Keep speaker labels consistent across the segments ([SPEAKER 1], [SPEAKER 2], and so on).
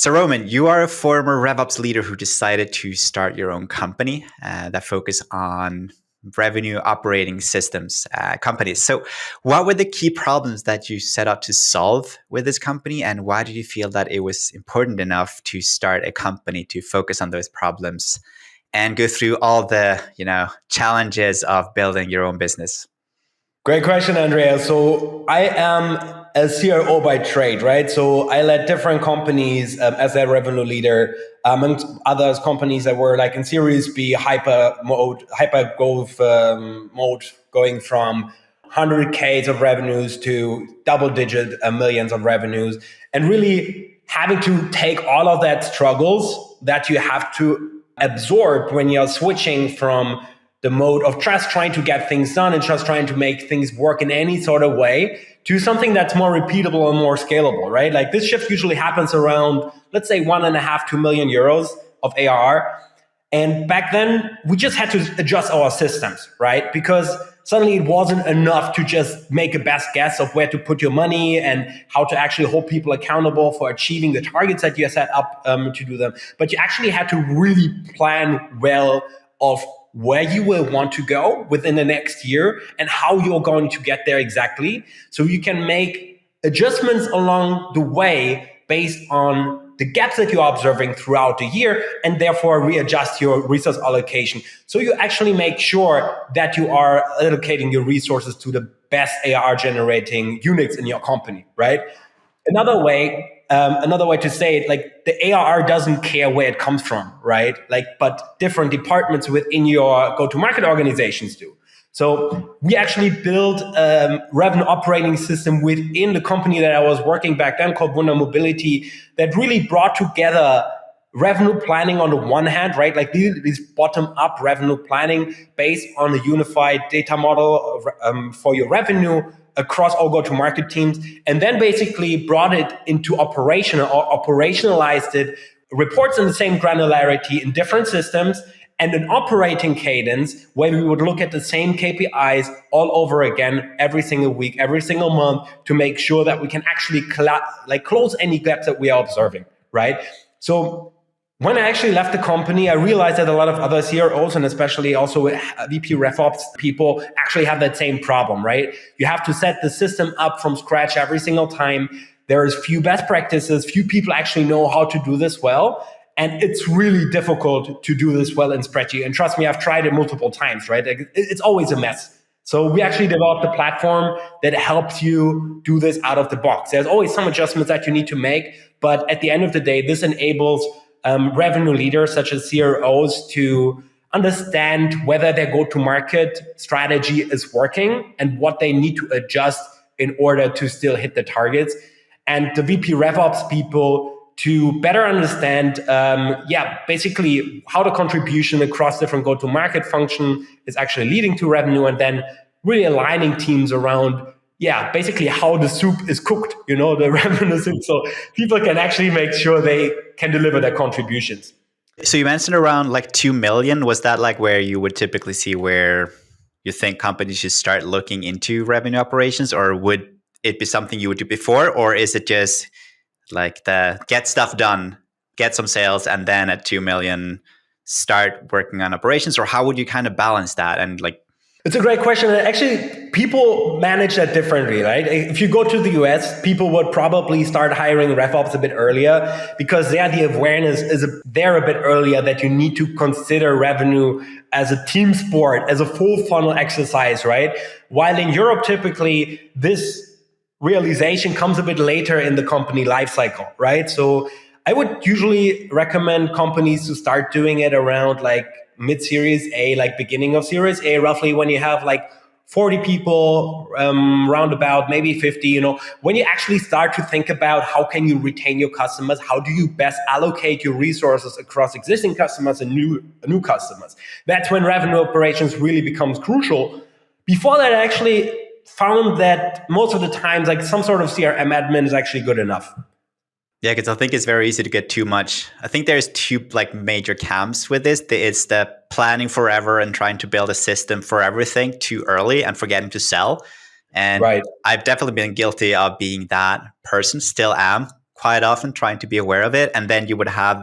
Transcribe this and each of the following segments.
[SPEAKER 1] So Roman, you are a former RevOps leader who decided to start your own company that focus on revenue operating systems companies. So what were the key problems that you set out to solve with this company, and why did you feel that it was important enough to start a company to focus on those problems and go through all the, challenges of building your own business?
[SPEAKER 2] Great question, Andreas. So I am a CRO by trade, right? So I led different companies as a revenue leader, amongst others companies that were like in Series B hyper growth mode, going from 100K of revenues to double-digit millions of revenues, and really having to take all of that struggles that you have to absorb when you're switching from the mode of just trying to get things done and just trying to make things work in any sort of way to something that's more repeatable and more scalable, right? Like this shift usually happens around, let's say, 1.5 to 2 million euros of ARR. And back then we just had to adjust our systems, right? Because suddenly it wasn't enough to just make a best guess of where to put your money and how to actually hold people accountable for achieving the targets that you set up to do them. But you actually had to really plan well of where you will want to go within the next year and how you're going to get there exactly. So you can make adjustments along the way based on the gaps that you're observing throughout the year, and therefore readjust your resource allocation. So you actually make sure that you are allocating your resources to the best ARR generating units in your company, right? Another way to say it, like the ARR doesn't care where it comes from, right? Like, but different departments within your go-to-market organizations do. So we actually built a revenue operating system within the company that I was working back then called Wunder Mobility that really brought together revenue planning on the one hand, right? Like this bottom-up revenue planning based on a unified data model for your revenue across all go-to-market teams, and then basically brought it into operational or operationalized it, reports in the same granularity in different systems, and an operating cadence where we would look at the same KPIs all over again every single week, every single month to make sure that we can actually close any gaps that we are observing, right? So when I actually left the company, I realized that a lot of other CROs and especially also VP RevOps people actually have that same problem, right? You have to set the system up from scratch every single time. There's few best practices, few people actually know how to do this well. And it's really difficult to do this well in spreadsheet. And trust me, I've tried it multiple times, right? It's always a mess. So we actually developed a platform that helps you do this out of the box. There's always some adjustments that you need to make, but at the end of the day, this enables revenue leaders such as CROs to understand whether their go-to-market strategy is working and what they need to adjust in order to still hit the targets. And the VP RevOps people to better understand, basically how the contribution across different go-to-market function is actually leading to revenue, and then really aligning teams around, basically how the soup is cooked, the revenue soup, so people can actually make sure they can deliver their contributions.
[SPEAKER 1] So you mentioned around like 2 million. Was that like where you would typically see where you think companies should start looking into revenue operations, or would it be something you would do before, or is it just like the get stuff done, get some sales, and then at 2 million start working on operations? Or how would you kind of balance that? And
[SPEAKER 2] it's a great question. Actually, people manage that differently, right? If you go to the US, people would probably start hiring RevOps a bit earlier because there the awareness is there a bit earlier that you need to consider revenue as a team sport, as a full funnel exercise, right? While in Europe, typically this realization comes a bit later in the company lifecycle, right? So I would usually recommend companies to start doing it around like mid-Series A, like beginning of Series A, roughly when you have like 40 people, roundabout, maybe 50, when you actually start to think about how can you retain your customers, how do you best allocate your resources across existing customers and new customers. That's when revenue operations really becomes crucial. Before that, I actually found that most of the times, like some sort of CRM admin is actually good enough.
[SPEAKER 1] Yeah, because I think it's very easy to get too much. I think there's two like major camps with this. It's the planning forever and trying to build a system for everything too early and forgetting to sell. And
[SPEAKER 2] right.
[SPEAKER 1] I've definitely been guilty of being that person, still am quite often, trying to be aware of it. And then you would have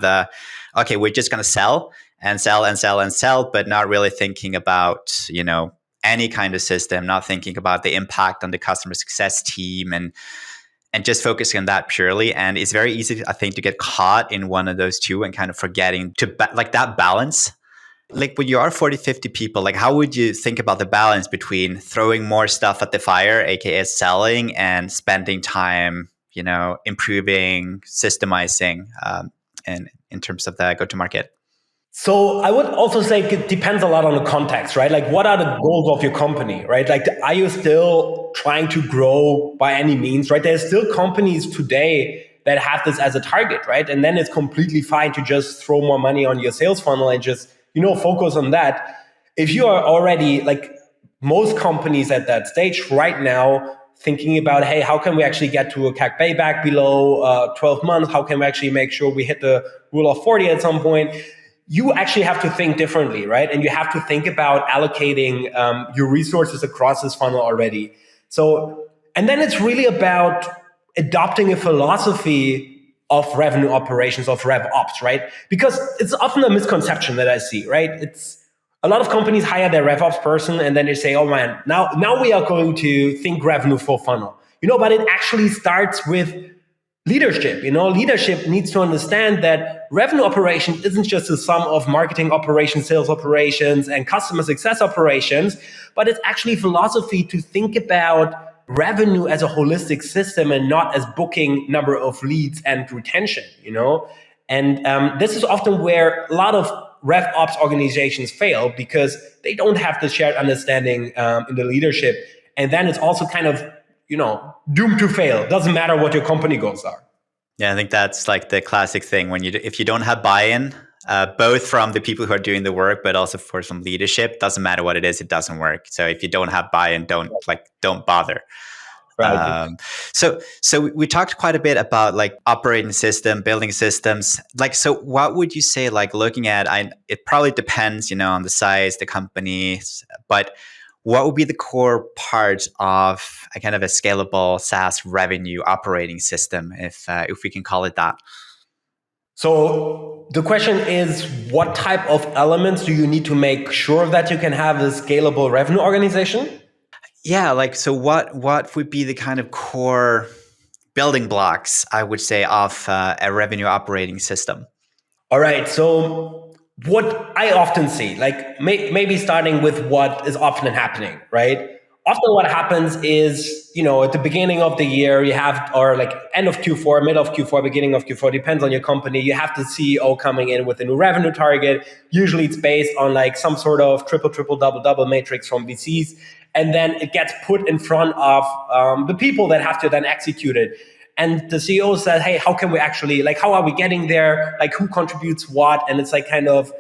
[SPEAKER 1] okay, we're just going to sell and sell and sell and sell, but not really thinking about, any kind of system, not thinking about the impact on the customer success team and just focusing on that purely. And it's very easy, I think, to get caught in one of those two and kind of forgetting to like that balance. Like when you are 40, 50 people, like how would you think about the balance between throwing more stuff at the fire, aka selling, and spending time, improving, systemizing, and in terms of the go-to-market?
[SPEAKER 2] So I would also say it depends a lot on the context, right? Like what are the goals of your company, right? Like are you still trying to grow by any means, right? There's still companies today that have this as a target, right? And then it's completely fine to just throw more money on your sales funnel and just, focus on that. If you are already like most companies at that stage right now, thinking about, hey, how can we actually get to a CAC payback below 12 months? How can we actually make sure we hit the rule of 40 at some point? You actually have to think differently, right? And you have to think about allocating your resources across this funnel already. So, and then it's really about adopting a philosophy of revenue operations, of RevOps, right? Because it's often a misconception that I see, right? It's a lot of companies hire their RevOps person and then they say, oh man, now we are going to think revenue full funnel. But it actually starts with leadership. Leadership needs to understand that revenue operations isn't just a sum of marketing operations, sales operations, and customer success operations, but it's actually philosophy to think about revenue as a holistic system and not as booking number of leads and retention, And this is often where a lot of RevOps organizations fail because they don't have the shared understanding in the leadership. And then it's also kind of doomed to fail. Doesn't matter what your company goals are.
[SPEAKER 1] Yeah, I think that's like the classic thing when if you don't have buy-in, both from the people who are doing the work, but also from leadership, doesn't matter what it is, it doesn't work. So if you don't have buy-in, don't bother.
[SPEAKER 2] Right.
[SPEAKER 1] So we talked quite a bit about like operating system, building systems. Like, so what would you say, like looking at, it probably depends, on the size, the companies, but what would be the core part of a kind of a scalable SaaS revenue operating system, if we can call it that?
[SPEAKER 2] So the question is, what type of elements do you need to make sure that you can have a scalable revenue organization?
[SPEAKER 1] Yeah, like, so what would be the kind of core building blocks, I would say, of a revenue operating system?
[SPEAKER 2] All right. So what I often see, like maybe starting with what is often happening, right? Often what happens is, at the beginning of the year, you have, or like end of Q4, mid of Q4, beginning of Q4, depends on your company. You have the CEO coming in with a new revenue target. Usually it's based on like some sort of triple, double matrix from VCs. And then it gets put in front of the people that have to then execute it. And the CEO said, hey, how can we actually, like, how are we getting there? Like, who contributes what? And it's like kind of,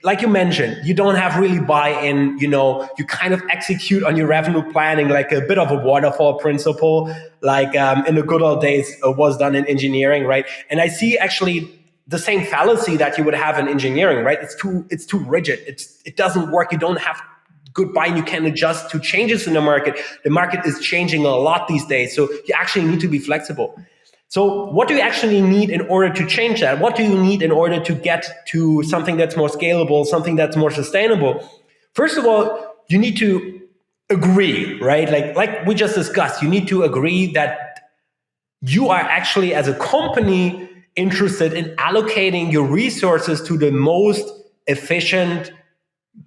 [SPEAKER 2] like you mentioned, you don't have really buy-in, you kind of execute on your revenue planning like a bit of a waterfall principle, like in the good old days was done in engineering, right? And I see actually the same fallacy that you would have in engineering, right? It's too rigid. It doesn't work. You don't have good buy-in. You can adjust to changes in the market. The market is changing a lot these days. So you actually need to be flexible. So what do you actually need in order to change that? What do you need in order to get to something that's more scalable, something that's more sustainable? First of all, you need to agree, right? Like we just discussed, you need to agree that you are actually, as a company, interested in allocating your resources to the most efficient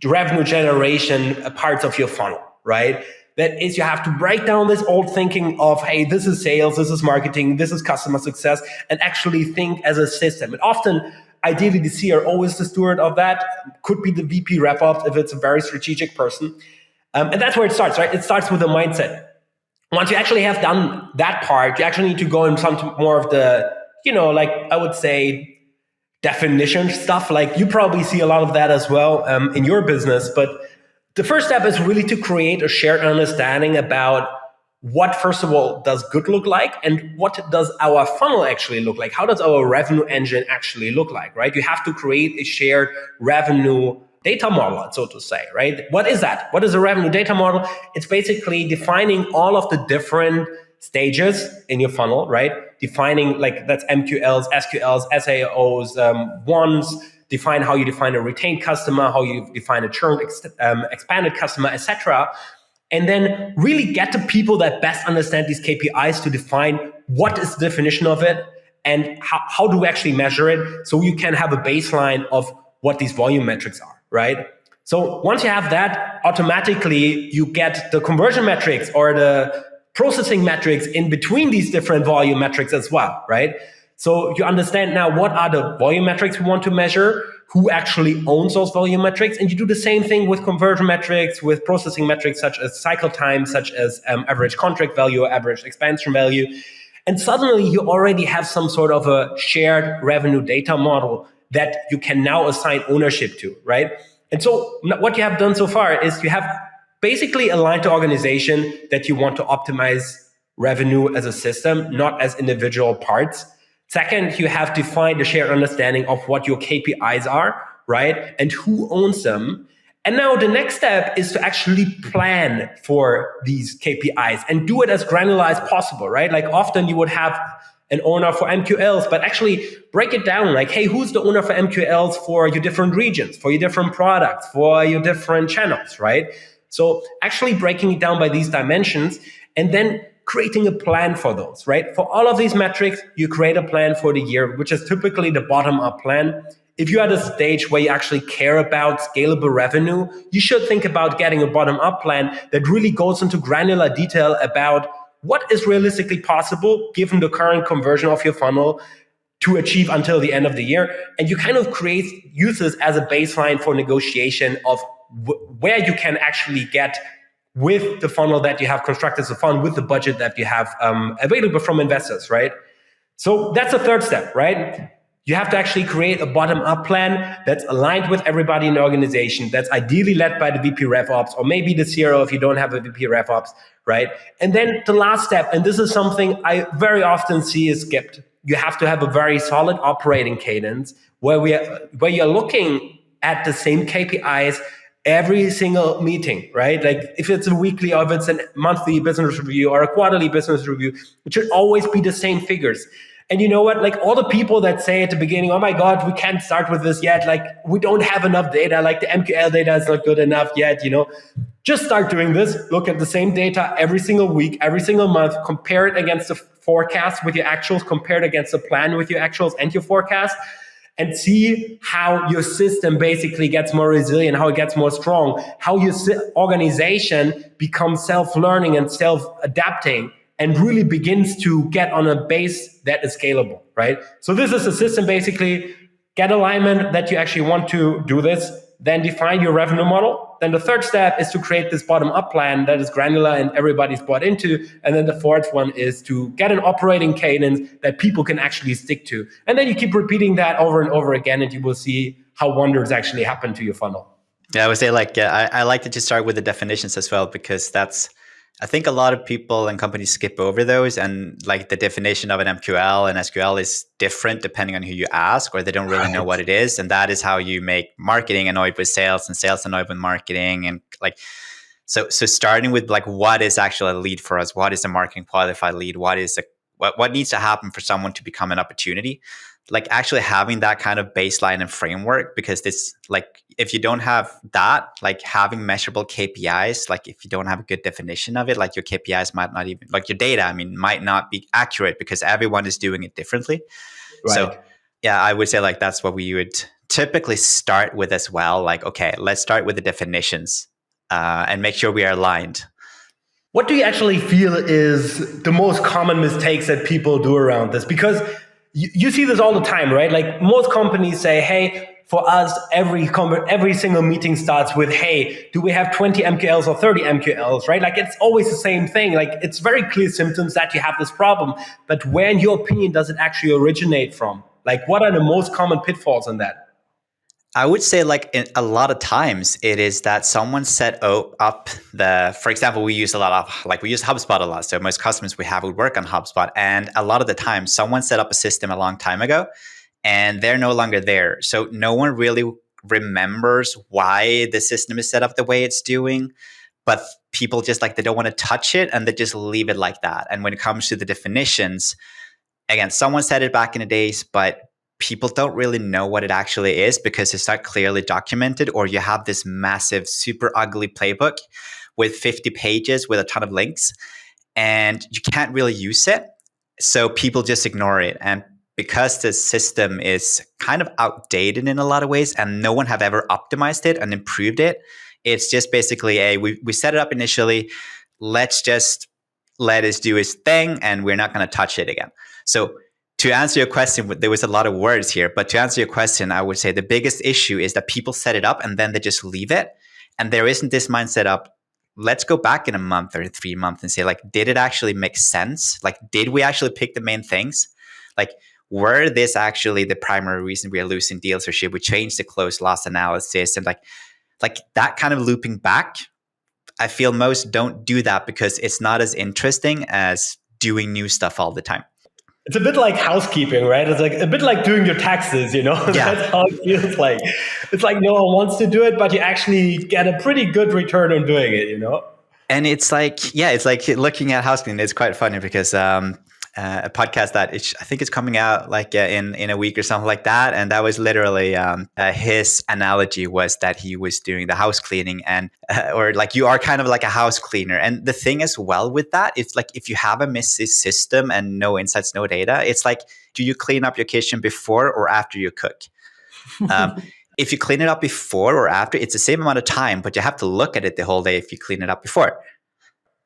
[SPEAKER 2] revenue generation parts of your funnel, right? That is, you have to break down this old thinking of, hey, this is sales, this is marketing, this is customer success, and actually think as a system. And often, ideally, the CRO is the steward of that. Could be the VP RevOps if it's a very strategic person. And that's where it starts, right? It starts with a mindset. Once you actually have done that part, you actually need to go in some more of the, like I would say, definition stuff. Like you probably see a lot of that as well in your business. But the first step is really to create a shared understanding about what, first of all, does good look like and what does our funnel actually look like? How does our revenue engine actually look like, right? You have to create a shared revenue data model, so to say, right? What is that? What is a revenue data model? It's basically defining all of the different stages in your funnel, right? Defining like that's MQLs, SQLs, SAOs, ones, define how you define a retained customer, how you define a churn expanded customer, etc. And then really get the people that best understand these KPIs to define what is the definition of it and how do we actually measure it, so you can have a baseline of what these volume metrics are, right? So once you have that, automatically you get the conversion metrics or the processing metrics in between these different volume metrics as well, right? So you understand now what are the volume metrics we want to measure, who actually owns those volume metrics, and you do the same thing with conversion metrics, with processing metrics such as cycle time, such as average contract value, average expansion value. And suddenly you already have some sort of a shared revenue data model that you can now assign ownership to, right? And so what you have done so far is you have basically aligned the organization that you want to optimize revenue as a system, not as individual parts. Second, you have defined a shared understanding of what your KPIs are, right? And who owns them. And now the next step is to actually plan for these KPIs and do it as granular as possible, right? Like often you would have an owner for MQLs, but actually break it down like, hey, who's the owner for MQLs for your different regions, for your different products, for your different channels, right? So actually breaking it down by these dimensions and then creating a plan for those, right? For all of these metrics, you create a plan for the year, which is typically the bottom-up plan. If you're at a stage where you actually care about scalable revenue, you should think about getting a bottom-up plan that really goes into granular detail about what is realistically possible given the current conversion of your funnel to achieve until the end of the year. And you kind of use this as a baseline for negotiation of where you can actually get with the funnel that you have constructed so far, with the budget that you have available from investors, right? So that's the third step, right? You have to actually create a bottom-up plan that's aligned with everybody in the organization, that's ideally led by the VP RevOps, or maybe the CRO if you don't have a VP RevOps, right? And then the last step, and this is something I very often see is skipped. You have to have a very solid operating cadence where you're looking at the same KPIs every single meeting, right? Like if it's a weekly or if it's a monthly business review or a quarterly business review, it should always be the same figures. And you know what? Like all the people that say at the beginning, oh my God, we can't start with this yet. Like we don't have enough data. Like the MQL data is not good enough yet, Just start doing this. Look at the same data every single week, every single month, compare it against the forecast with your actuals, compare it against the plan with your actuals and your forecast, and see how your system basically gets more resilient, how it gets more strong, how your organization becomes self-learning and self-adapting and really begins to get on a base that is scalable, right? So this is a system basically, get alignment that you actually want to do this, then define your revenue model. Then the third step is to create this bottom-up plan that is granular and everybody's bought into. And then the fourth one is to get an operating cadence that people can actually stick to. And then you keep repeating that over and over again, and you will see how wonders actually happen to your funnel.
[SPEAKER 1] Yeah, I would say I like that you start with the definitions as well, because I think a lot of people and companies skip over those, and like the definition of an MQL and SQL is different depending on who you ask, or they don't really know what it is. And that is how you make marketing annoyed with sales and sales annoyed with marketing. And so starting with like, what is actually a lead for us? What is a marketing qualified lead? What needs to happen for someone to become an opportunity? Like actually having that kind of baseline and framework, because this, like, if you don't have that, like having measurable KPIs, like if you don't have a good definition of it, like your KPIs might not even, like your data, might not be accurate because everyone is doing it differently. Right. So yeah, I would say like that's what we would typically start with as well. Like, okay, let's start with the definitions and make sure we are aligned.
[SPEAKER 2] What do you actually feel is the most common mistakes that people do around this? Because you see this all the time, right? Like most companies say, hey, for us, every single meeting starts with, hey, do we have 20 MQLs or 30 MQLs, right? Like it's always the same thing. Like it's very clear symptoms that you have this problem. But where, in your opinion, does it actually originate from? Like what are the most common pitfalls in that?
[SPEAKER 1] I would say a lot of times it is that someone set up for example, we use HubSpot a lot. So most customers we have would work on HubSpot. And a lot of the time someone set up a system a long time ago and they're no longer there. So no one really remembers why the system is set up the way it's doing. but people just like, they don't want to touch it and they just leave it like that. And when it comes to the definitions, again, someone said it back in the days, but people don't really know what it actually is because it's not clearly documented, or you have this massive, super ugly playbook with 50 pages with a ton of links and you can't really use it. So people just ignore it. And because the system is kind of outdated in a lot of ways and no one have ever optimized it and improved it, it's just basically we set it up initially, let's just let it do its thing and we're not going to touch it again. So to answer your question, there was a lot of words here, but to answer your question, I would say the biggest issue is that people set it up and then they just leave it. And there isn't this mindset up, let's go back in a month or 3 months and say, like, did it actually make sense? Like, did we actually pick the main things? Like, were this actually the primary reason we are losing deals, or should we change the close loss analysis? And like that kind of looping back, I feel most don't do that because it's not as interesting as doing new stuff all the time.
[SPEAKER 2] It's a bit like housekeeping, right? It's like a bit like doing your taxes, you know?
[SPEAKER 1] Yeah.
[SPEAKER 2] That's how it feels like. It's like no one wants to do it, but you actually get a pretty good return on doing it, you know?
[SPEAKER 1] And it's like, yeah, it's like looking at housekeeping. It's quite funny because a podcast that I think it's coming out like in a week or something like that. And that was literally his analogy was that he was doing the house cleaning and or like you are kind of like a house cleaner. And the thing as well with that, it's like if you have a messy system and no insights, no data, it's like, do you clean up your kitchen before or after you cook? If you clean it up before or after, it's the same amount of time, but you have to look at it the whole day if you clean it up before.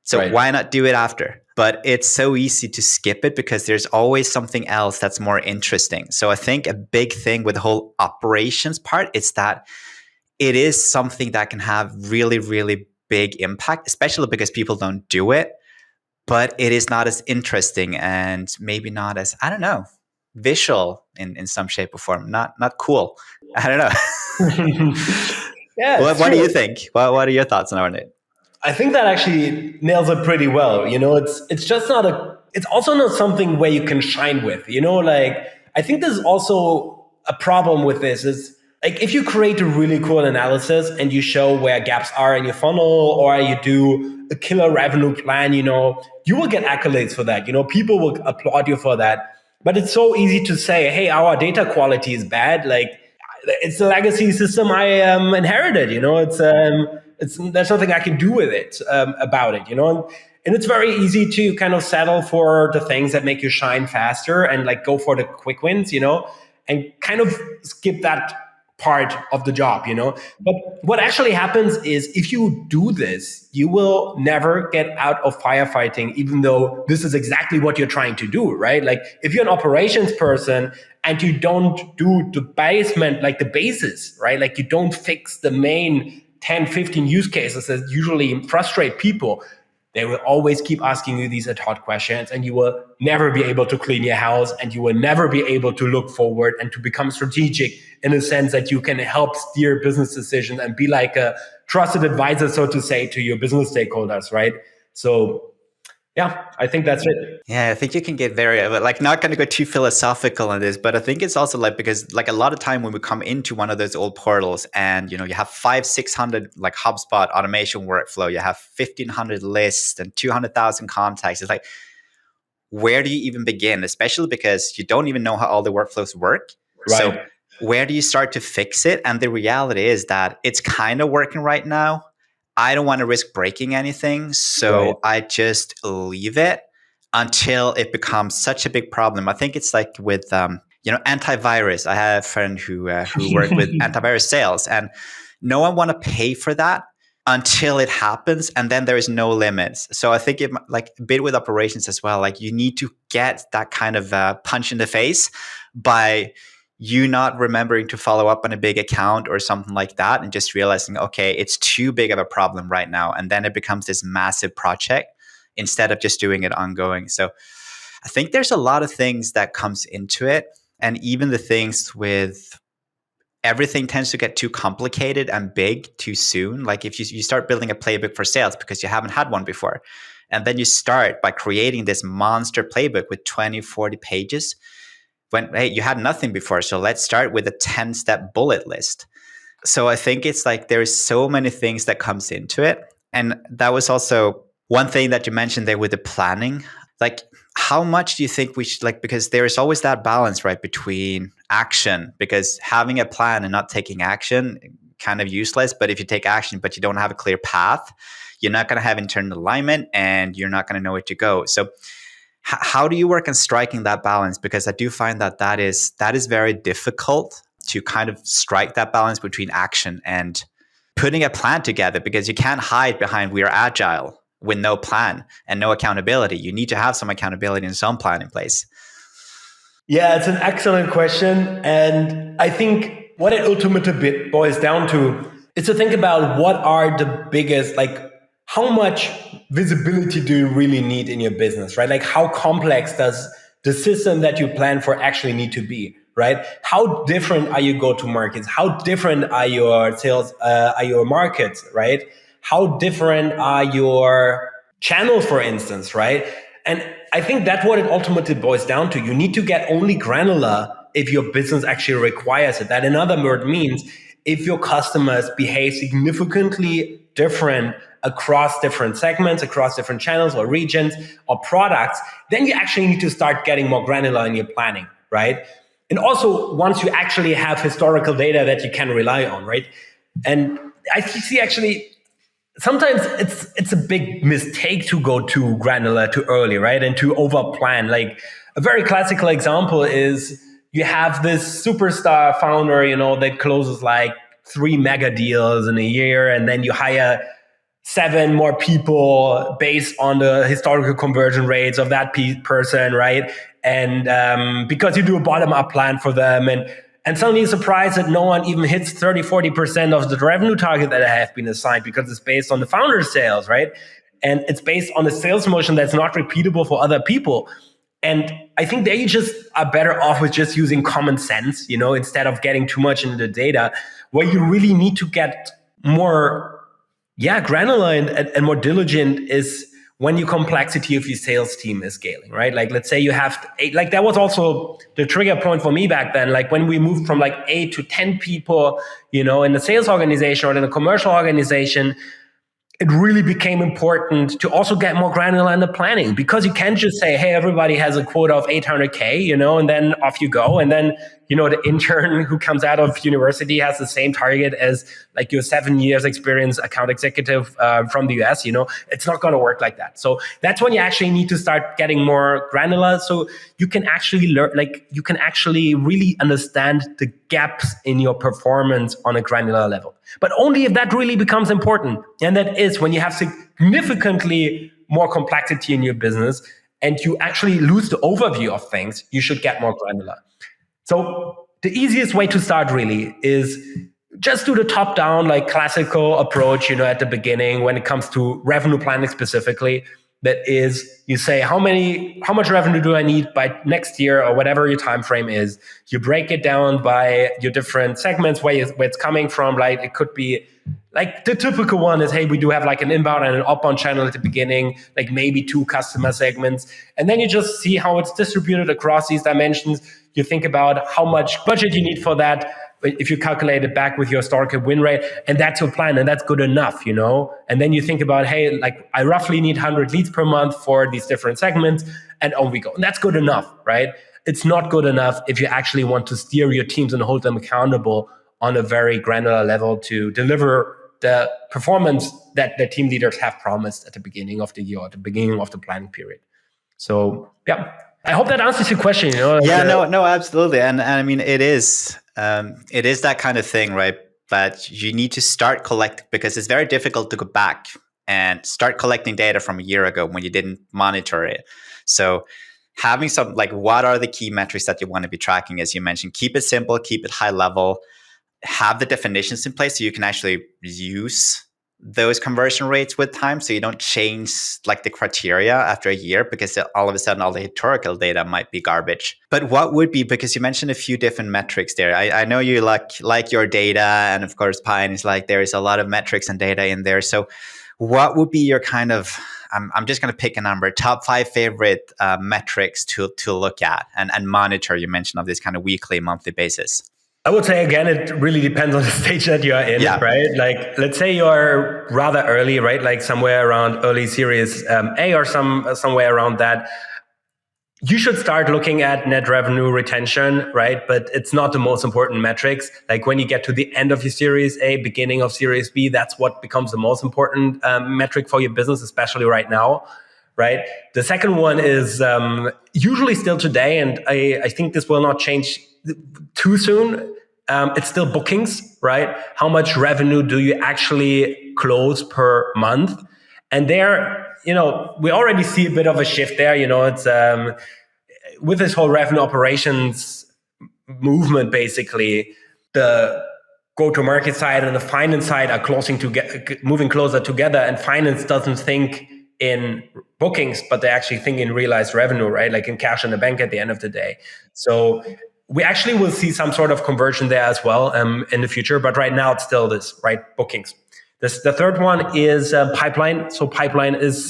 [SPEAKER 1] So right. Why not do it after? But it's so easy to skip it because there's always something else that's more interesting. So I think a big thing with the whole operations part is that it is something that can have really, really big impact, especially because people don't do it. But it is not as interesting and maybe not as, I don't know, visual in some shape or form. Not cool. I don't know.
[SPEAKER 2] Yeah.
[SPEAKER 1] What do you think? What are your thoughts on it?
[SPEAKER 2] I think that actually nails it pretty well. You know, it's just not it's also not something where you can shine with, you know, like I think there's also a problem with this is like if you create a really cool analysis and you show where gaps are in your funnel or you do a killer revenue plan, you know, you will get accolades for that. You know, people will applaud you for that. But it's so easy to say, hey, our data quality is bad. Like it's the legacy system I inherited, you know, there's nothing I can do with it about it, you know, and it's very easy to kind of settle for the things that make you shine faster and like go for the quick wins, you know, and kind of skip that part of the job, you know. But what actually happens is if you do this, you will never get out of firefighting, even though this is exactly what you're trying to do, right? Like if you're an operations person and you don't do the basement, like the basis, right? Like you don't fix the main 10, 15 use cases that usually frustrate people, they will always keep asking you these ad hoc questions and you will never be able to clean your house and you will never be able to look forward and to become strategic in a sense that you can help steer business decisions and be like a trusted advisor, so to say, to your business stakeholders, right? So yeah, I think that's it.
[SPEAKER 1] Yeah, I think you can get very, like, not going to go too philosophical on this, but I think it's also like, because like a lot of time when we come into one of those old portals and, you know, you have 500-600 like HubSpot automation workflow, you have 1,500 lists and 200,000 contacts. It's like, where do you even begin? Especially because you don't even know how all the workflows work. Right. So where do you start to fix it? And the reality is that it's kind of working right now. I don't want to risk breaking anything. So right. I just leave it until it becomes such a big problem. I think it's like with, antivirus. I have a friend who worked with antivirus sales and no one want to pay for that until it happens. And then there is no limits. So I think it like a bit with operations as well. Like you need to get that kind of punch in the face by you not remembering to follow up on a big account or something like that and just realizing, okay, it's too big of a problem right now. And then it becomes this massive project instead of just doing it ongoing. So I think there's a lot of things that comes into it. And even the things with everything tends to get too complicated and big too soon. Like if you start building a playbook for sales because you haven't had one before, and then you start by creating this monster playbook with 20, 40 pages, when, hey, you had nothing before. So let's start with a 10-step bullet list. So I think it's like there's so many things that comes into it. And that was also one thing that you mentioned there with the planning. Like, how much do you think we should, like, because there is always that balance, right, between action, because having a plan and not taking action, kind of useless. But if you take action, but you don't have a clear path, you're not going to have internal alignment and you're not going to know where to go. So how do you work on striking that balance? Because I do find that that is very difficult to kind of strike that balance between action and putting a plan together, because you can't hide behind we are agile with no plan and no accountability. You need to have some accountability and some plan in place.
[SPEAKER 2] Yeah, it's an excellent question. And I think what it ultimately boils down to is to think about what are the biggest, like, how much visibility do you really need in your business, right? Like, how complex does the system that you plan for actually need to be, right? How different are your go-to markets? How different are your sales, are your markets, right? How different are your channels, for instance, right? And I think that's what it ultimately boils down to. You need to get only granular if your business actually requires it. That in other words means if your customers behave significantly different across different segments, across different channels or regions or products, then you actually need to start getting more granular in your planning, right? And also once you actually have historical data that you can rely on, right? And I see actually sometimes it's a big mistake to go too granular too early, right? And to over plan. Like a very classical example is you have this superstar founder, that closes like 3 mega deals in a year, and then you hire 7 more people based on the historical conversion rates of that person, right? And because you do a bottom-up plan for them, and suddenly you're surprised that no one even hits 30-40% of the revenue target that have been assigned, because it's based on the founder's sales, right? And it's based on a sales motion that's not repeatable for other people. And I think they just are better off with just using common sense, instead of getting too much into the data. Where you really need to get more granular and more diligent is when your complexity of your sales team is scaling, right? Like, let's say you have like that was also the trigger point for me back then. Like when we moved from like 8 to 10 people, in the sales organization or in a commercial organization, it really became important to also get more granular in the planning, because you can't just say, hey, everybody has a quota of 800K, and then off you go. And then, the intern who comes out of university has the same target as like your 7 years experience account executive from the US, it's not going to work like that. So that's when you actually need to start getting more granular. So you can actually learn, like you can actually really understand the gaps in your performance on a granular level. But only if that really becomes important. And that is when you have significantly more complexity in your business and you actually lose the overview of things, you should get more granular. So the easiest way to start really is just do the top down, like classical approach, at the beginning when it comes to revenue planning specifically. That is, you say, how much revenue do I need by next year or whatever your time frame is. You break it down by your different segments, where it's coming from. Like it could be like the typical one is, hey, we do have like an inbound and an outbound channel at the beginning, like maybe 2 customer segments. And then you just see how it's distributed across these dimensions. You think about how much budget you need for that. If you calculate it back with your historical win rate, and that's your plan, and that's good enough, And then you think about, hey, like I roughly need 100 leads per month for these different segments, and on we go. And that's good enough, right? It's not good enough if you actually want to steer your teams and hold them accountable on a very granular level to deliver the performance that the team leaders have promised at the beginning of the year, or at the beginning of the planning period. So, yeah. I hope that answers your question.
[SPEAKER 1] Yeah, no, absolutely, and I mean it is that kind of thing, right? But you need to start collecting, because it's very difficult to go back and start collecting data from a year ago when you didn't monitor it. So having some, like, what are the key metrics that you want to be tracking, as you mentioned? Keep it simple, keep it high level, have the definitions in place so you can actually use those conversion rates with time, so you don't change like the criteria after a year, because all of a sudden all the historical data might be garbage. But what would be, because you mentioned a few different metrics there, I know you like your data, and of course Pyne is like, there is a lot of metrics and data in there. So what would be your kind of, I'm just going to pick a number, top 5 favorite metrics to look at and monitor? You mentioned of this kind of weekly, monthly basis.
[SPEAKER 2] I would say, again, it really depends on the stage that you are in,
[SPEAKER 1] Yeah.
[SPEAKER 2] right? Like, let's say you're rather early, right? Like somewhere around early series A or somewhere around that. You should start looking at net revenue retention, right? But it's not the most important metrics. Like when you get to the end of your series A, beginning of series B, that's what becomes the most important metric for your business, especially right now, right? The second one is usually still today, and I think this will not change too soon. It's still bookings, right? How much revenue do you actually close per month? And there, we already see a bit of a shift there. It's with this whole revenue operations movement, basically, the go-to-market side and the finance side are moving closer together. And finance doesn't think in bookings, but they actually think in realized revenue, right? Like in cash in the bank at the end of the day. So we actually will see some sort of conversion there as well in the future. But right now, it's still this, right? Bookings. The third one is pipeline. So pipeline is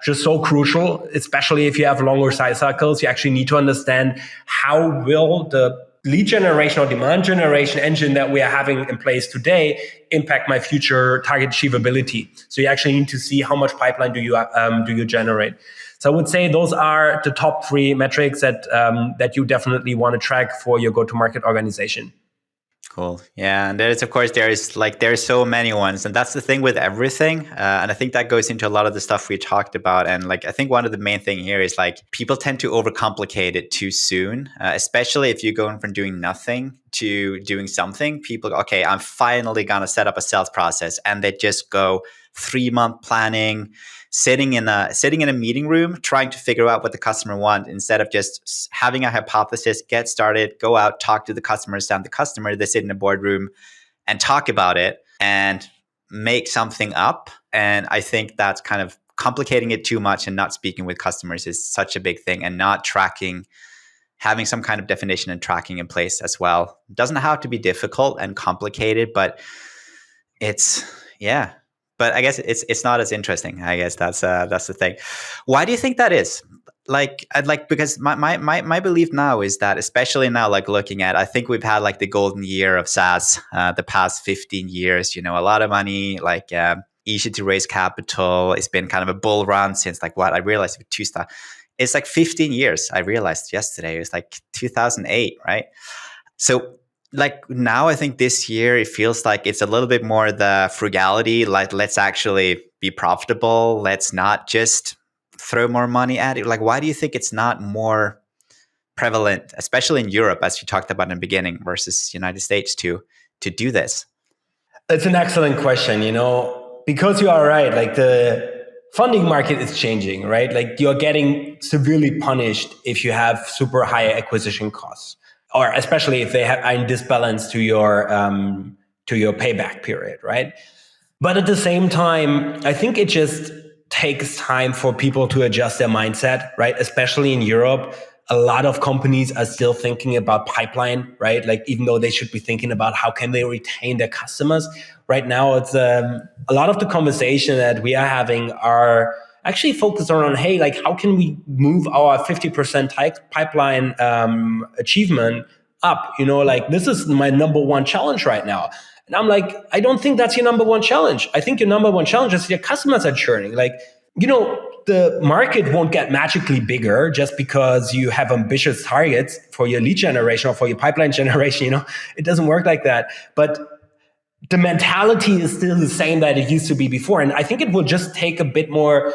[SPEAKER 2] just so crucial, especially if you have longer sales cycles. You actually need to understand how will the lead generation or demand generation engine that we are having in place today impact my future target achievability. So you actually need to see how much pipeline do you generate. So I would say those are the top three metrics that you definitely want to track for your go-to-market organization.
[SPEAKER 1] Cool. Yeah, and there's so many ones, and that's the thing with everything. And I think that goes into a lot of the stuff we talked about. And like, I think one of the main thing here is like people tend to overcomplicate it too soon, especially if you're going from doing nothing to doing something. People, okay, I'm finally gonna set up a sales process, and they just go 3-month planning, sitting in a meeting room trying to figure out what the customer wants instead of just having a hypothesis, get started, go out, talk to the customer, understand the customer. They sit in a boardroom and talk about it and make something up. And I think that's kind of complicating it too much, and not speaking with customers is such a big thing, and not tracking, having some kind of definition and tracking in place as well. It doesn't have to be difficult and complicated, but it's, yeah. But I guess it's not as interesting. I guess that's the thing. Why do you think that is? Because my belief now is that, especially now, like looking at, I think we've had like the golden year of SaaS, the past 15 years. A lot of money, like easy to raise capital. It's been kind of a bull run since like what I realized with two stuff. It's like 15 years. I realized yesterday. It was like 2008, right? So like now, I think this year it feels like it's a little bit more the frugality. Like, let's actually be profitable. Let's not just throw more money at it. Like, why do you think it's not more prevalent, especially in Europe, as you talked about in the beginning, versus United States to do this?
[SPEAKER 2] It's an excellent question, because you are right. Like the funding market is changing, right? Like you're getting severely punished if you have super high acquisition costs, or especially if they are in disbalance to your payback period, right? But at the same time, I think it just takes time for people to adjust their mindset, right? Especially in Europe, a lot of companies are still thinking about pipeline, right? Like even though they should be thinking about how can they retain their customers. Right now, it's a lot of the conversation that we are having are actually focused on, hey, like how can we move our 50% pipeline achievement up? Like this is my number one challenge right now. And I'm like, I don't think that's your number one challenge. I think your number one challenge is your customers are churning. Like, the market won't get magically bigger just because you have ambitious targets for your lead generation or for your pipeline generation. It doesn't work like that. But the mentality is still the same that it used to be before. And I think it will just take a bit more,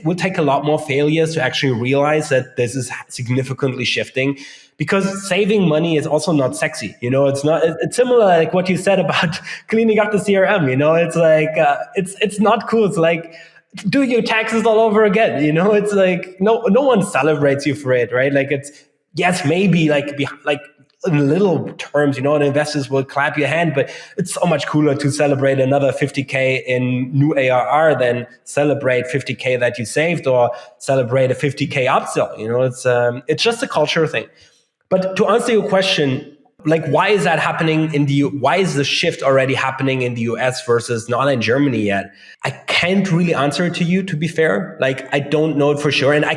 [SPEAKER 2] will take a lot more failures to actually realize that this is significantly shifting, because saving money is also not sexy. It's similar like what you said about cleaning up the CRM, it's like, it's not cool. It's like, do your taxes all over again. It's like, no one celebrates you for it, right? Like it's, yes, maybe like in little terms, and investors will clap your hand, but it's so much cooler to celebrate another 50K in new ARR than celebrate 50K that you saved or celebrate a 50K upsell. It's just a culture thing. But to answer your question, Like, why is that happening in why is the shift already happening in the US versus not in Germany yet? I can't really answer it to you, to be fair. Like, I don't know it for sure. And I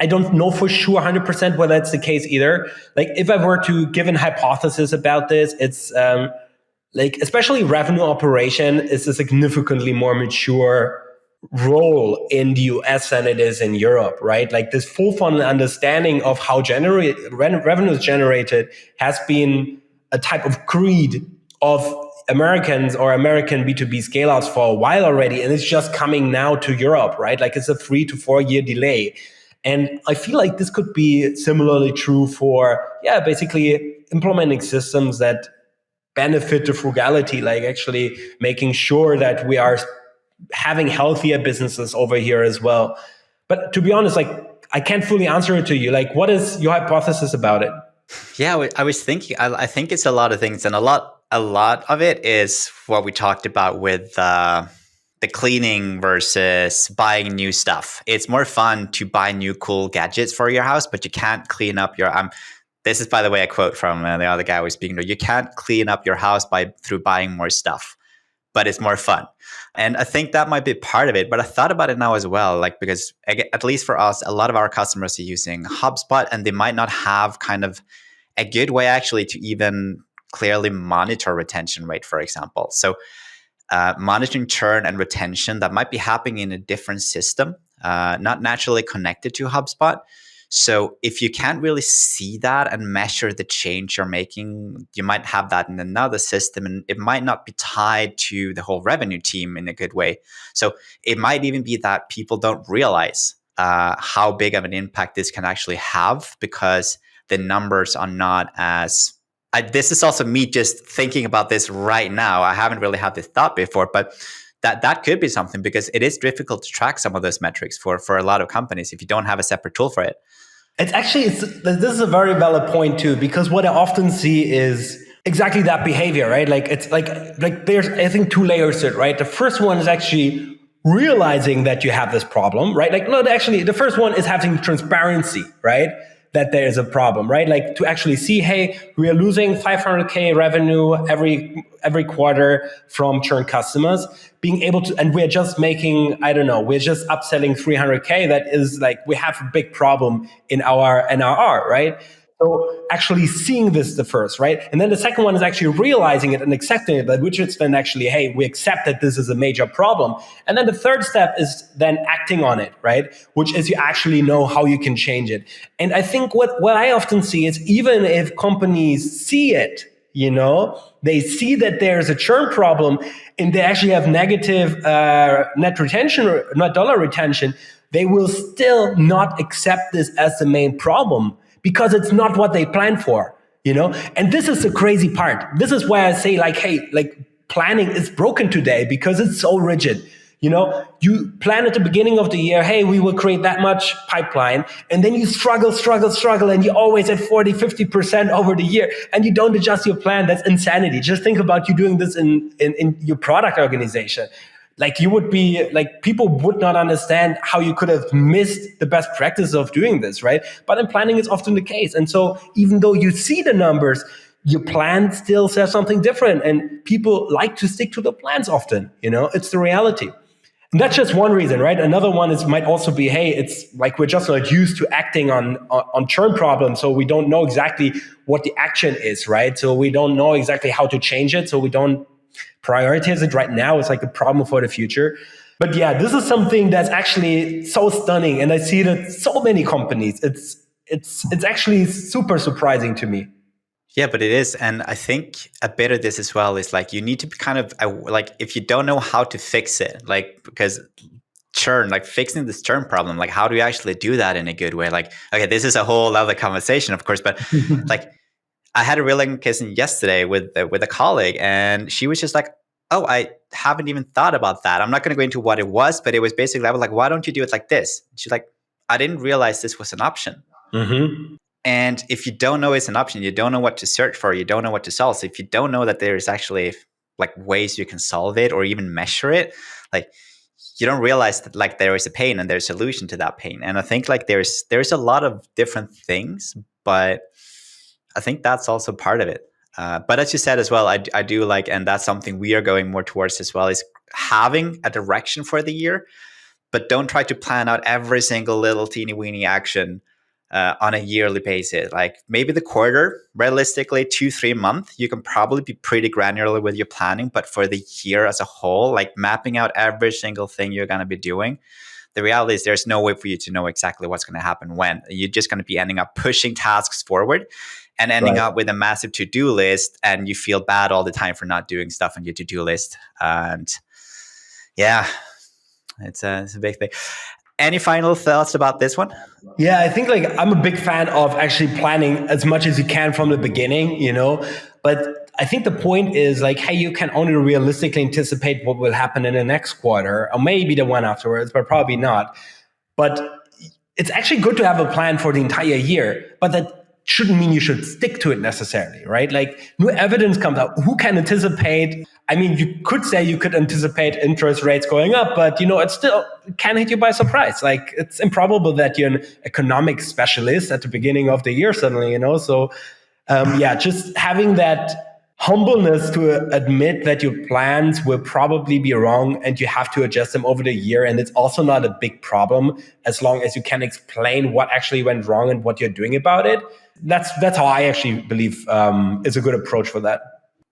[SPEAKER 2] don't know for sure 100% whether that's the case either. Like, if I were to give an hypothesis about this, it's like, especially revenue operation is a significantly more mature role in the US than it is in Europe, right? Like, this full funnel understanding of how revenue is generated has been a type of creed of Americans or American B2B scale outs for a while already. And it's just coming now to Europe, right? Like, it's a 3 to 4 year delay. And I feel like this could be similarly true for, basically implementing systems that benefit the frugality, like actually making sure that we are having healthier businesses over here as well. But to be honest, like, I can't fully answer it to you. Like, what is your hypothesis about it?
[SPEAKER 1] Yeah, I was thinking. I think it's a lot of things, and a lot of it is what we talked about with the cleaning versus buying new stuff. It's more fun to buy new cool gadgets for your house, but you can't clean up your. This is, by the way, a quote from the other guy I was speaking to. You can't clean up your house through buying more stuff, but it's more fun. And I think that might be part of it. But I thought about it now as well, like, because at least for us, a lot of our customers are using HubSpot, and they might not have kind of a good way actually to even clearly monitor retention rate, for example. So monitoring churn and retention that might be happening in a different system, not naturally connected to HubSpot. So if you can't really see that and measure the change you're making, you might have that in another system, and it might not be tied to the whole revenue team in a good way. So it might even be that people don't realize how big of an impact this can actually have, because the numbers are not as... this is also me just thinking about this right now. I haven't really had this thought before, but that could be something, because it is difficult to track some of those metrics for a lot of companies if you don't have a separate tool for it.
[SPEAKER 2] This is a very valid point too, because what I often see is exactly that behavior, right? Like, it's like there's, I think, 2 layers to it, right? The first one is actually realizing that you have this problem, right? Like, no, actually, the first one is having transparency, right? That there is a problem, right? Like, to actually see, hey, we are losing 500K revenue every quarter from churn customers, being able to, and we're just making, I don't know, we're just upselling 300K. That is like, we have a big problem in our NRR, right? So actually seeing this the first, right? And then the second one is actually realizing it and accepting it, which is then actually, hey, we accept that this is a major problem. And then the third step is then acting on it, right? Which is you actually know how you can change it. And I think what I often see is, even if companies see it, they see that there's a churn problem and they actually have negative net retention, not dollar retention, they will still not accept this as the main problem, because it's not what they planned for, And this is the crazy part. This is why I say, like, hey, like, planning is broken today because it's so rigid. You plan at the beginning of the year, hey, we will create that much pipeline. And then you struggle. And you're always at 40, 50% over the year. And you don't adjust your plan. That's insanity. Just think about you doing this in your product organization. Like, you would be like, people would not understand how you could have missed the best practice of doing this, right? But in planning, it's often the case. And so even though you see the numbers, your plan still says something different. And people like to stick to the plans often, it's the reality. And that's just one reason, right? Another one might also be, hey, it's like, we're just not used to acting on churn problems. So we don't know exactly what the action is, right? So we don't know exactly how to change it. So we don't prioritize it right now. It's like a problem for the future. But yeah, this is something that's actually so stunning. And I see it at so many companies. It's actually super surprising to me.
[SPEAKER 1] Yeah, but it is. And I think a bit of this as well is, like, you need to be kind of like, if you don't know how to fix it, like, because churn, like fixing this churn problem, like, how do you actually do that in a good way? Like, okay, this is a whole other conversation, of course, but like, I had a real conversation yesterday with a colleague, and she was just like, oh, I haven't even thought about that. I'm not going to go into what it was, but it was basically, I was like, why don't you do it like this? She's like, I didn't realize this was an option. Mm-hmm. And if you don't know it's an option, you don't know what to search for, you don't know what to solve. So if you don't know that there's actually like ways you can solve it or even measure it, like, you don't realize that, like, there is a pain and there's a solution to that pain. And I think, like, there's a lot of different things, but I think that's also part of it. But as you said as well, I do like, and that's something we are going more towards as well, is having a direction for the year, but don't try to plan out every single little teeny weeny action on a yearly basis. Like maybe the quarter, realistically, 2-3 months, you can probably be pretty granular with your planning. But for the year as a whole, like mapping out every single thing you're going to be doing, the reality is there's no way for you to know exactly what's going to happen when. You're just going to be ending up pushing tasks forward and ending up with a massive to-do list, and you feel bad all the time for not doing stuff on your to-do list. And yeah, it's a big thing. Any final thoughts about this one?
[SPEAKER 2] Yeah, I think like I'm a big fan of actually planning as much as you can from the beginning, but I think the point is like, hey, you can only realistically anticipate what will happen in the next quarter or maybe the one afterwards, but probably not. But it's actually good to have a plan for the entire year, but that shouldn't mean you should stick to it necessarily, right? Like new evidence comes out. Who can anticipate? I mean, you could say you could anticipate interest rates going up, but it still can hit you by surprise. Like it's improbable that you're an economic specialist at the beginning of the year suddenly, So just having that humbleness to admit that your plans will probably be wrong and you have to adjust them over the year. And it's also not a big problem as long as you can explain what actually went wrong and what you're doing about it. That's how I actually believe is a good approach for that.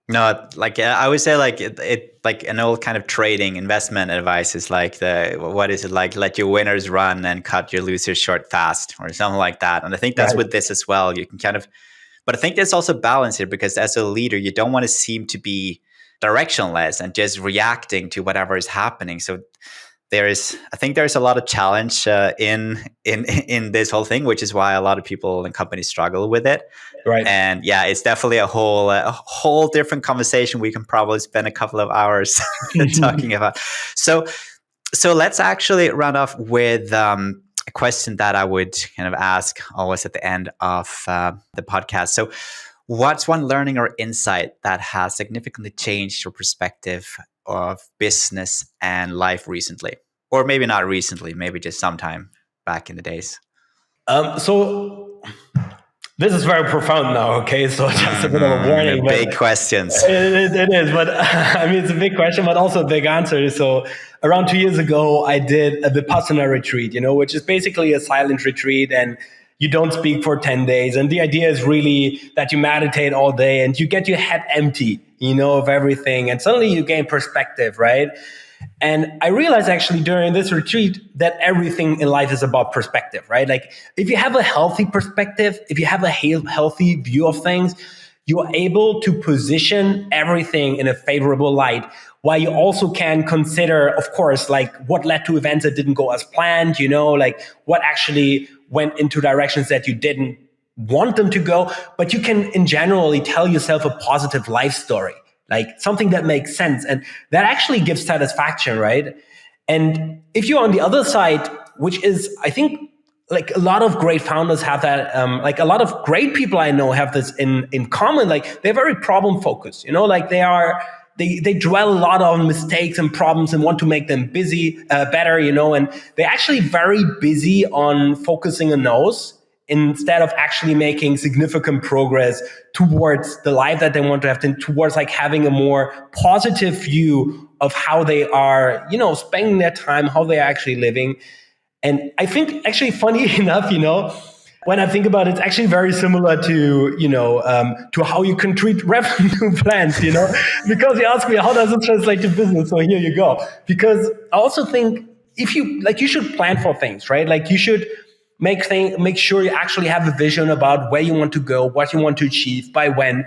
[SPEAKER 1] No, like I would say, like it like an old kind of trading investment advice is like what is it, like let your winners run and cut your losers short fast, or something like that. And I think that's with this as well. You can kind of, but I think there's also balance here, because as a leader, you don't want to seem to be directionless and just reacting to whatever is happening. So I think there's a lot of challenge in this whole thing, which is why a lot of people and companies struggle with it.
[SPEAKER 2] Right.
[SPEAKER 1] And yeah, it's definitely a whole different conversation. We can probably spend a couple of hours talking about. So let's actually run off with a question that I would kind of ask always at the end of the podcast. So what's one learning or insight that has significantly changed your perspective of business and life recently? Or maybe not recently, maybe just sometime back in the days.
[SPEAKER 2] So this is very profound now, okay? So just a bit of a warning.
[SPEAKER 1] Big questions.
[SPEAKER 2] It is, but I mean, it's a big question, but also a big answer. So around 2 years ago, I did a Vipassana retreat, which is basically a silent retreat, and you don't speak for 10 days. And the idea is really that you meditate all day and you get your head empty, of everything. And suddenly you gain perspective, right? And I realized actually during this retreat that everything in life is about perspective, right? Like if you have a healthy perspective, if you have a healthy view of things, you are able to position everything in a favorable light, while you also can consider, of course, like what led to events that didn't go as planned, like what actually went into directions that you didn't want them to go. But you can in generally tell yourself a positive life story, like something that makes sense. And that actually gives satisfaction, right? And if you're on the other side, which is, I think, like a lot of great founders have that, like a lot of great people I know have this in common. Like they're very problem focused, like they dwell a lot on mistakes and problems and want to make them better, and they're actually very busy on focusing on those instead of actually making significant progress towards the life that they want to have, towards like having a more positive view of how they are, spending their time, how they're actually living. And I think actually funny enough, when I think about it, it's actually very similar to, to how you can treat revenue plans, because you ask me, how does it translate to business? So here you go. Because I also think you should plan for things, right? Like you should make sure you actually have a vision about where you want to go, what you want to achieve, by when,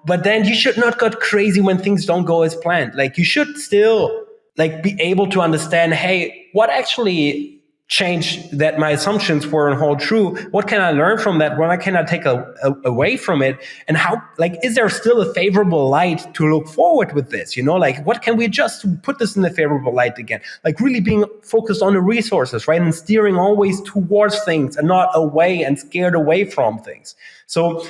[SPEAKER 2] but then you should not get crazy when things don't go as planned. Like you should still like be able to understand, hey, what actually changed that my assumptions weren't hold true? What can I learn from that? What can I take away from it? And how, like, is there still a favorable light to look forward with this? Like, what can we adjust to put this in a favorable light again? Like, really being focused on the resources, right? And steering always towards things and not away and scared away from things. So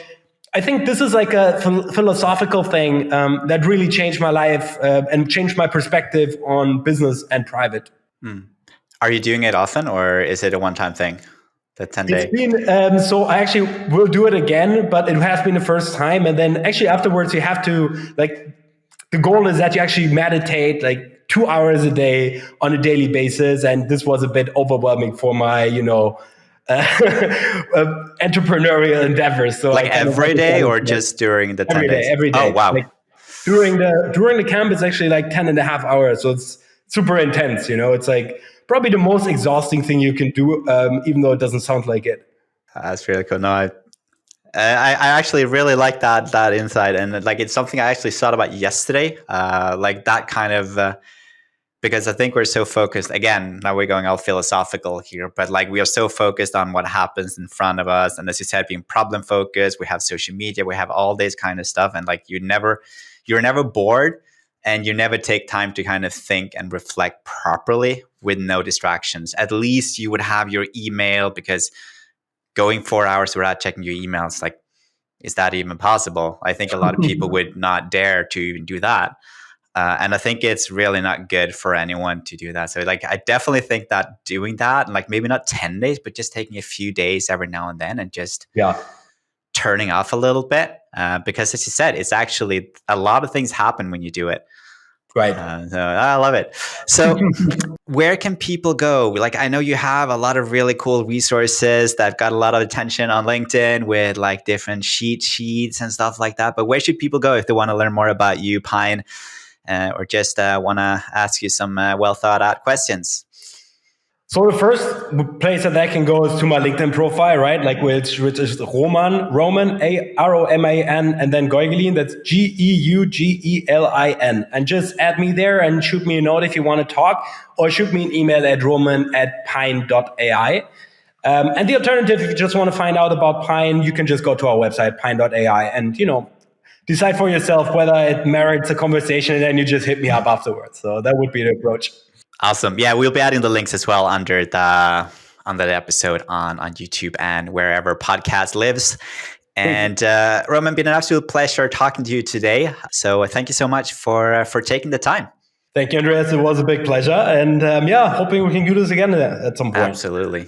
[SPEAKER 2] I think this is like a philosophical thing that really changed my life and changed my perspective on business and private.
[SPEAKER 1] Are you doing it often, or is it a one-time thing the 10
[SPEAKER 2] It's
[SPEAKER 1] day?
[SPEAKER 2] been so I actually will do it again, but it has been the first time. And then actually afterwards, you have to like the goal is that you actually meditate like 2 hours a day on a daily basis, and this was a bit overwhelming for my entrepreneurial endeavors. So
[SPEAKER 1] Like
[SPEAKER 2] I kind of
[SPEAKER 1] every day
[SPEAKER 2] decided
[SPEAKER 1] or
[SPEAKER 2] to, like,
[SPEAKER 1] just during the 10
[SPEAKER 2] every day,
[SPEAKER 1] days?
[SPEAKER 2] every
[SPEAKER 1] Oh,
[SPEAKER 2] day.
[SPEAKER 1] wow.
[SPEAKER 2] Like during the camp, it's actually like 10 and a half hours. So it's super intense. It's like probably the most exhausting thing you can do, even though it doesn't sound like it.
[SPEAKER 1] That's really cool. No, I actually really like that insight, and like it's something I actually thought about yesterday. Like that kind of because I think we're so focused. Again, now we're going all philosophical here, but like we are so focused on what happens in front of us, and as you said, being problem focused. We have social media, we have all this kind of stuff, and like you're never bored, and you never take time to kind of think and reflect properly with no distractions. At least you would have your email, because going 4 hours without checking your emails, like, is that even possible? I think a lot of people would not dare to even do that. And I think it's really not good for anyone to do that. So like, I definitely think that doing that, and like maybe not 10 days, but just taking a few days every now and then and just
[SPEAKER 2] Yeah.
[SPEAKER 1] turning off a little bit. Because as you said, it's actually a lot of things happen when you do it.
[SPEAKER 2] Right.
[SPEAKER 1] So I love it. So where can people go? Like, I know you have a lot of really cool resources that got a lot of attention on LinkedIn with like different sheets and stuff like that. But where should people go if they want to learn more about you, Pyne, or just want to ask you some well thought out questions?
[SPEAKER 2] So the first place that I can go is to my LinkedIn profile, right? Like which is Roman, Roman, and then Geugelin. That's Geugelin. And just add me there and shoot me a note if you want to talk, or shoot me an email at roman@pyne.ai. And the alternative, if you just want to find out about Pyne, you can just go to our website, pyne.ai, and decide for yourself whether it merits a conversation, and then you just hit me up afterwards. So that would be the approach.
[SPEAKER 1] Awesome. Yeah, we'll be adding the links as well under the episode on YouTube and wherever podcast lives. And Roman, been an absolute pleasure talking to you today. So thank you so much for taking the time.
[SPEAKER 2] Thank you, Andreas. It was a big pleasure. And hoping we can do this again at some point.
[SPEAKER 1] Absolutely.